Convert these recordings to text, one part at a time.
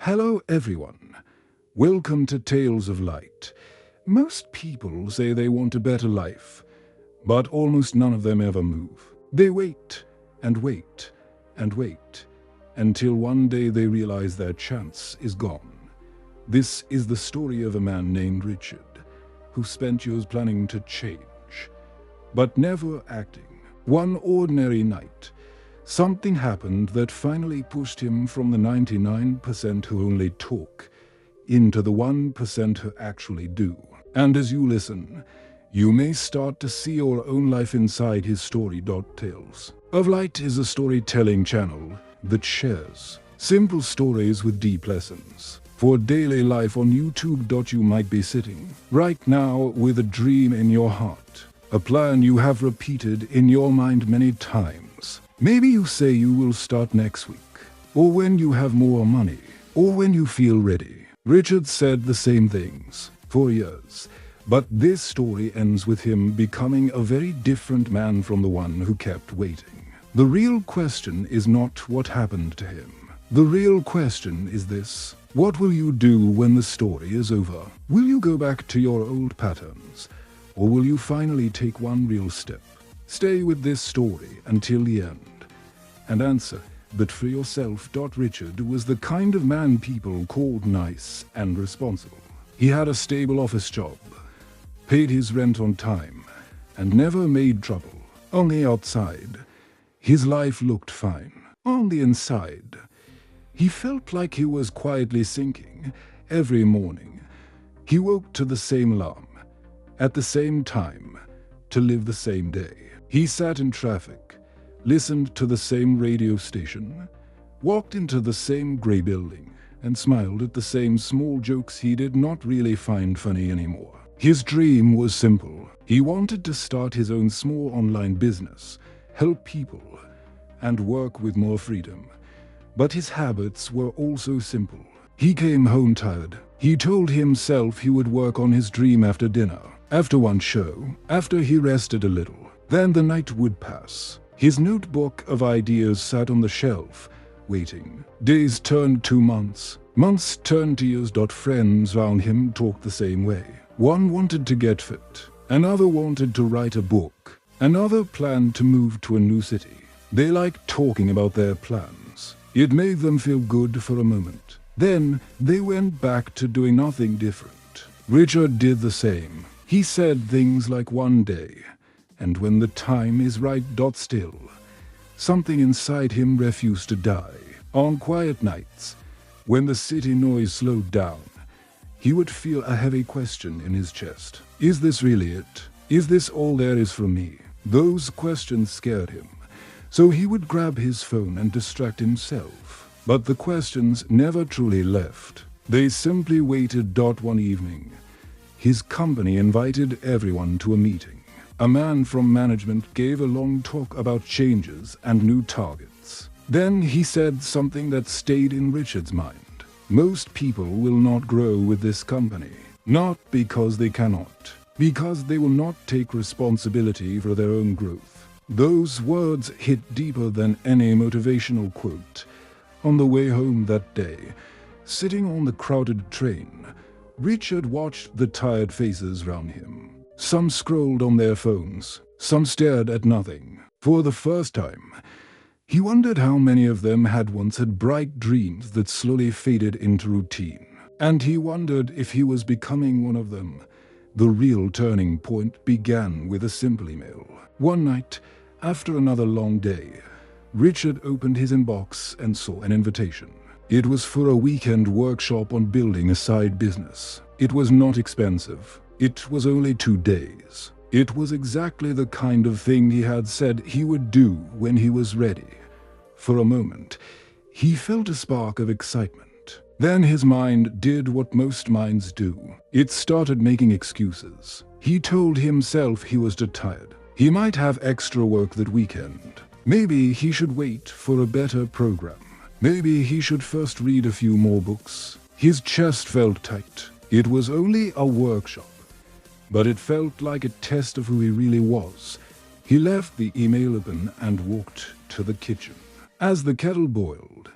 Hello everyone. Welcome to Tales of Light. Most people say they want a better life, but almost none of them ever move. They wait and wait and wait until one day they realize their chance is gone. This is the story of a man named Richard, who spent years planning to change, but never acting. One ordinary night, something happened that finally pushed him from the 99% who only talk into the 1% who actually do. And as you listen, you may start to see your own life inside his story. Tales of Light is a storytelling channel that shares simple stories with deep lessons for daily life on YouTube. You might be sitting right now with a dream in your heart, a plan you have repeated in your mind many times. Maybe you say you will start next week, or when you have more money, or when you feel ready. Richard said the same things for years, but this story ends with him becoming a very different man from the one who kept waiting. The real question is not what happened to him. The real question is this: what will you do when the story is over? Will you go back to your old patterns, or will you finally take one real step? Stay with this story until the end and answer that for yourself. Richard was the kind of man people called nice and responsible. He had a stable office job, paid his rent on time, and never made trouble. On the outside, his life looked fine. On the inside, he felt like he was quietly sinking. Every morning, he woke to the same alarm, at the same time, to live the same day. He sat in traffic, listened to the same radio station, walked into the same gray building, and smiled at the same small jokes he did not really find funny anymore. His dream was simple. He wanted to start his own small online business, help people, and work with more freedom. But his habits were also simple. He came home tired. He told himself he would work on his dream after dinner, after one show, after he rested a little. Then the night would pass. His notebook of ideas sat on the shelf, waiting. Days turned to months. Months turned to years. Friends around him talked the same way. One wanted to get fit. Another wanted to write a book. Another planned to move to a new city. They liked talking about their plans. It made them feel good for a moment. Then they went back to doing nothing different. Richard did the same. He said things like one day, and when the time is right. Still, something inside him refused to die. On quiet nights, when the city noise slowed down, he would feel a heavy question in his chest. Is this really it? Is this all there is for me? Those questions scared him, so he would grab his phone and distract himself. But the questions never truly left. They simply waited. One evening, his company invited everyone to a meeting. A man from management gave a long talk about changes and new targets. Then he said something that stayed in Richard's mind. Most people will not grow with this company. Not because they cannot, because they will not take responsibility for their own growth. Those words hit deeper than any motivational quote. On the way home that day, sitting on the crowded train, Richard watched the tired faces around him. Some scrolled on their phones, some stared at nothing. For the first time, he wondered how many of them had once had bright dreams that slowly faded into routine. And he wondered if he was becoming one of them. The real turning point began with a simple email. One night, after another long day, Richard opened his inbox and saw an invitation. It was for a weekend workshop on building a side business. It was not expensive. It was only 2 days. It was exactly the kind of thing he had said he would do when he was ready. For a moment, he felt a spark of excitement. Then his mind did what most minds do. It started making excuses. He told himself he was too tired. He might have extra work that weekend. Maybe he should wait for a better program. Maybe he should first read a few more books. His chest felt tight. It was only a workshop, but it felt like a test of who he really was. He left the email open and walked to the kitchen. As the kettle boiled,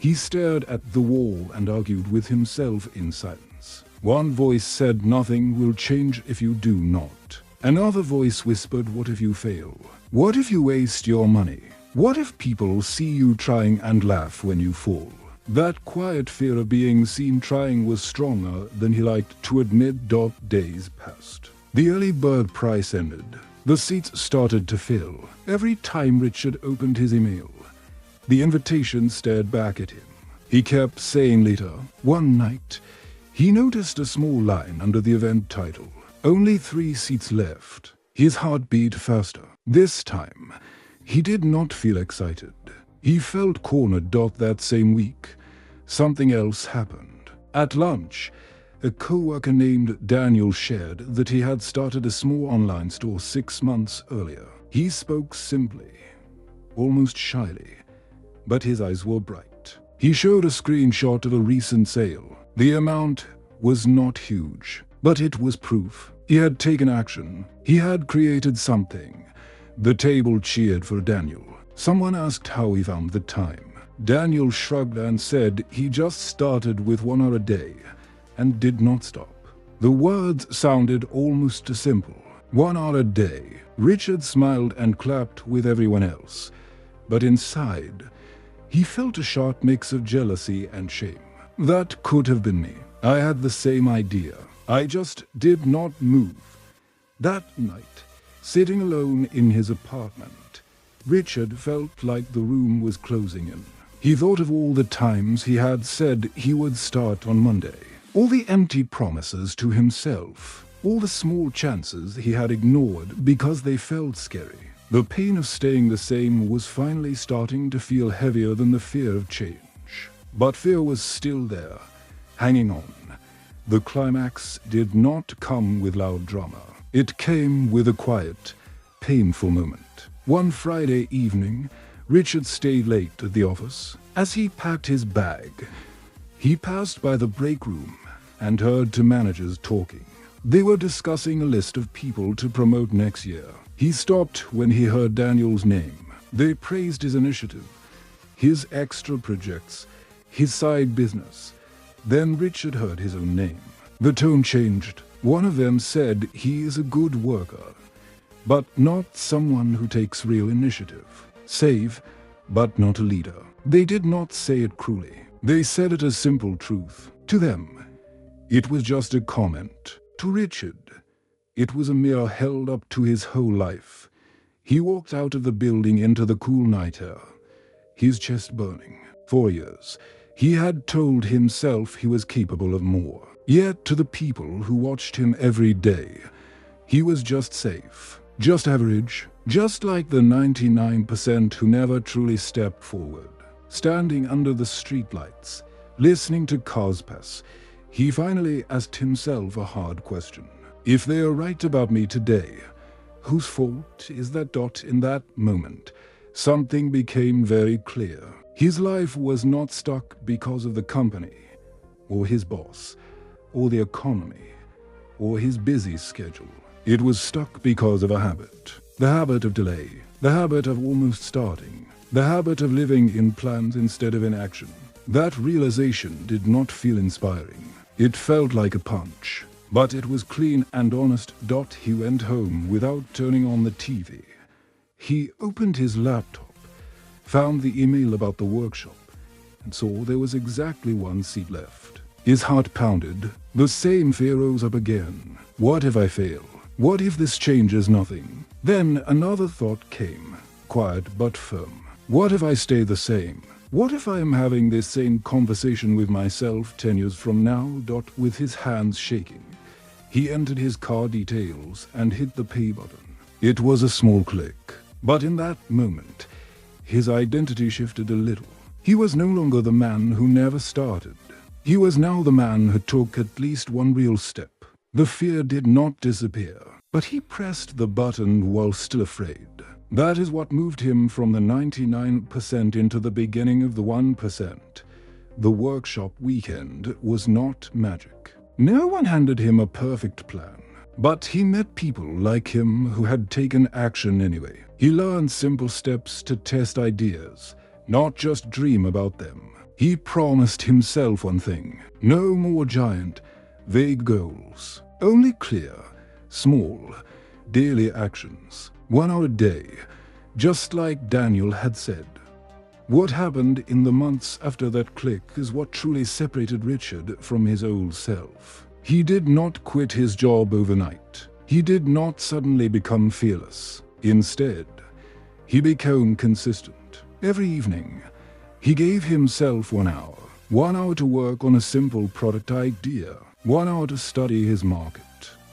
He stared at the wall and argued with himself in silence. One voice said, "Nothing will change if you do not." Another voice whispered, "What if you fail? What if you waste your money? What if people see you trying and laugh when you fall?" That quiet fear of being seen trying was stronger than he liked to admit. Days passed. The early bird price ended. The seats started to fill. Every time Richard opened his email, the invitation stared back at him. He kept saying later. One night, he noticed a small line under the event title. Only 3 seats left. His heart beat faster. This time, he did not feel excited. He felt cornered. That same week, something else happened. At lunch, a co-worker named Daniel shared that he had started a small online store 6 months earlier. He spoke simply, almost shyly, but his eyes were bright. He showed a screenshot of a recent sale. The amount was not huge, but it was proof. He had taken action. He had created something. The table cheered for Daniel. Someone asked how he found the time. Daniel shrugged and said he just started with 1 hour a day and did not stop. The words sounded almost simple. 1 hour a day. Richard smiled and clapped with everyone else. But inside, he felt a sharp mix of jealousy and shame. That could have been me. I had the same idea. I just did not move. That night, sitting alone in his apartment, Richard felt like the room was closing in. He thought of all the times he had said he would start on Monday. All the empty promises to himself. All the small chances he had ignored because they felt scary. The pain of staying the same was finally starting to feel heavier than the fear of change. But fear was still there, hanging on. The climax did not come with loud drama. It came with a quiet, painful moment. One Friday evening, Richard stayed late at the office. As he packed his bag, he passed by the break room and heard 2 managers talking. They were discussing a list of people to promote next year. He stopped when he heard Daniel's name. They praised his initiative, his extra projects, his side business. Then Richard heard his own name. The tone changed. One of them said he is a good worker, but not someone who takes real initiative. Safe, but not a leader. They did not say it cruelly. They said it as simple truth. To them, it was just a comment. To Richard, it was a mirror held up to his whole life. He walked out of the building into the cool night air, his chest burning. For years, he had told himself he was capable of more. Yet to the people who watched him every day, he was just safe, just average, just like the 99% who never truly stepped forward. Standing under the streetlights, listening to cars pass, he finally asked himself a hard question. If they are right about me today, whose fault is that? In that moment, something became very clear. His life was not stuck because of the company, or his boss, or the economy, or his busy schedule. It was stuck because of a habit. The habit of delay, the habit of almost starting, the habit of living in plans instead of in action. That realization did not feel inspiring. It felt like a punch. But it was clean and honest. He went home without turning on the TV. He opened his laptop, found the email about the workshop, and saw there was exactly 1 seat left. His heart pounded. The same fear rose up again. What if I fail? What if this changes nothing? Then another thought came, quiet but firm. What if I stay the same? What if I am having this same conversation with myself 10 years from now? With his hands shaking, he entered his car details and hit the pay button. It was a small click, but in that moment, his identity shifted a little. He was no longer the man who never started. He was now the man who took at least 1 real step. The fear did not disappear, but he pressed the button while still afraid. That is what moved him from the 99% into the beginning of the 1%. The workshop weekend was not magic. No one handed him a perfect plan, but he met people like him who had taken action anyway. He learned simple steps to test ideas, not just dream about them. He promised himself one thing: no more giant, vague goals, only clear, small, daily actions, 1 hour a day, just like Daniel had said. What happened in the months after that click is what truly separated Richard from his old self. He did not quit his job overnight. He did not suddenly become fearless. Instead, he became consistent. Every evening, he gave himself 1 hour. 1 hour to work on a simple product idea. 1 hour to study his market.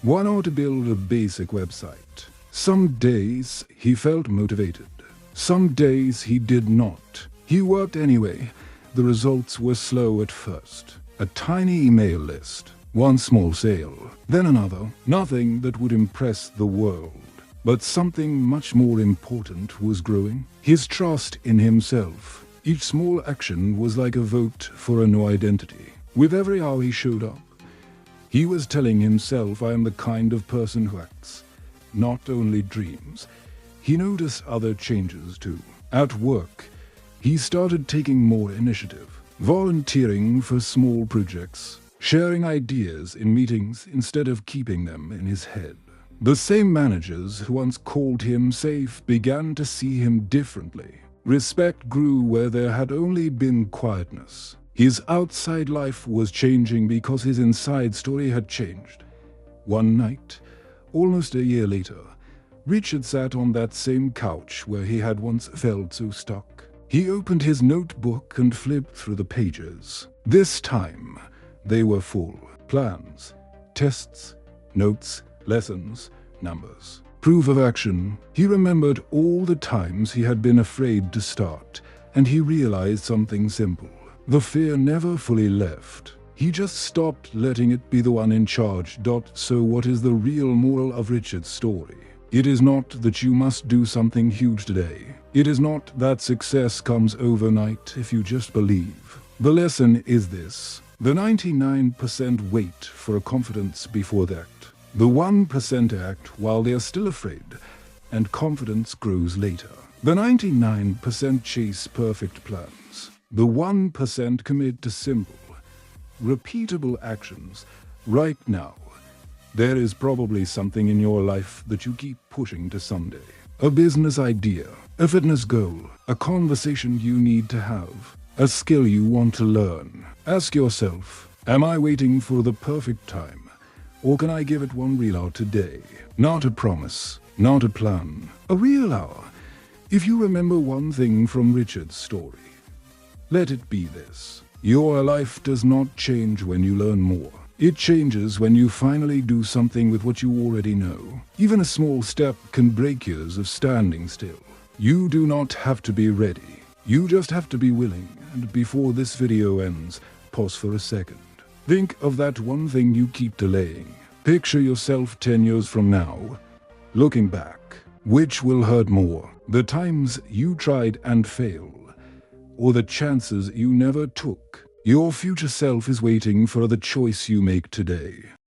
1 hour to build a basic website. Some days he felt motivated. Some days he did not. He worked anyway. The results were slow at first. A tiny email list, one small sale, then another. Nothing that would impress the world. But something much more important was growing. His trust in himself. Each small action was like a vote for a new identity. With every hour he showed up, he was telling himself, I am the kind of person who acts, not only dreams. He noticed other changes too. At work, he started taking more initiative, volunteering for small projects, sharing ideas in meetings instead of keeping them in his head. The same managers who once called him safe began to see him differently. Respect grew where there had only been quietness. His outside life was changing because his inside story had changed. One night, almost a year later, Richard sat on that same couch where he had once felt so stuck. He opened his notebook and flipped through the pages. This time, they were full. Plans, tests, notes, lessons, numbers. Proof of action. He remembered all the times he had been afraid to start, and he realized something simple. The fear never fully left. He just stopped letting it be the one in charge. So what is the real moral of Richard's story? It is not that you must do something huge today. It is not that success comes overnight if you just believe. The lesson is this: the 99% wait for a confidence before that. The 1% act while they are still afraid, and confidence grows later. The 99% chase perfect plans. The 1% commit to simple, repeatable actions right now. There is probably something in your life that you keep pushing to someday. A business idea, a fitness goal, a conversation you need to have, a skill you want to learn. Ask yourself, am I waiting for the perfect time? Or can I give it one real hour today? Not a promise, not a plan, a real hour. If you remember one thing from Richard's story, let it be this: your life does not change when you learn more. It changes when you finally do something with what you already know. Even a small step can break years of standing still. You do not have to be ready. You just have to be willing. And before this video ends, pause for a second. Think of that one thing you keep delaying. Picture yourself 10 years from now, looking back. Which will hurt more? The times you tried and failed, or the chances you never took? Your future self is waiting for the choice you make today.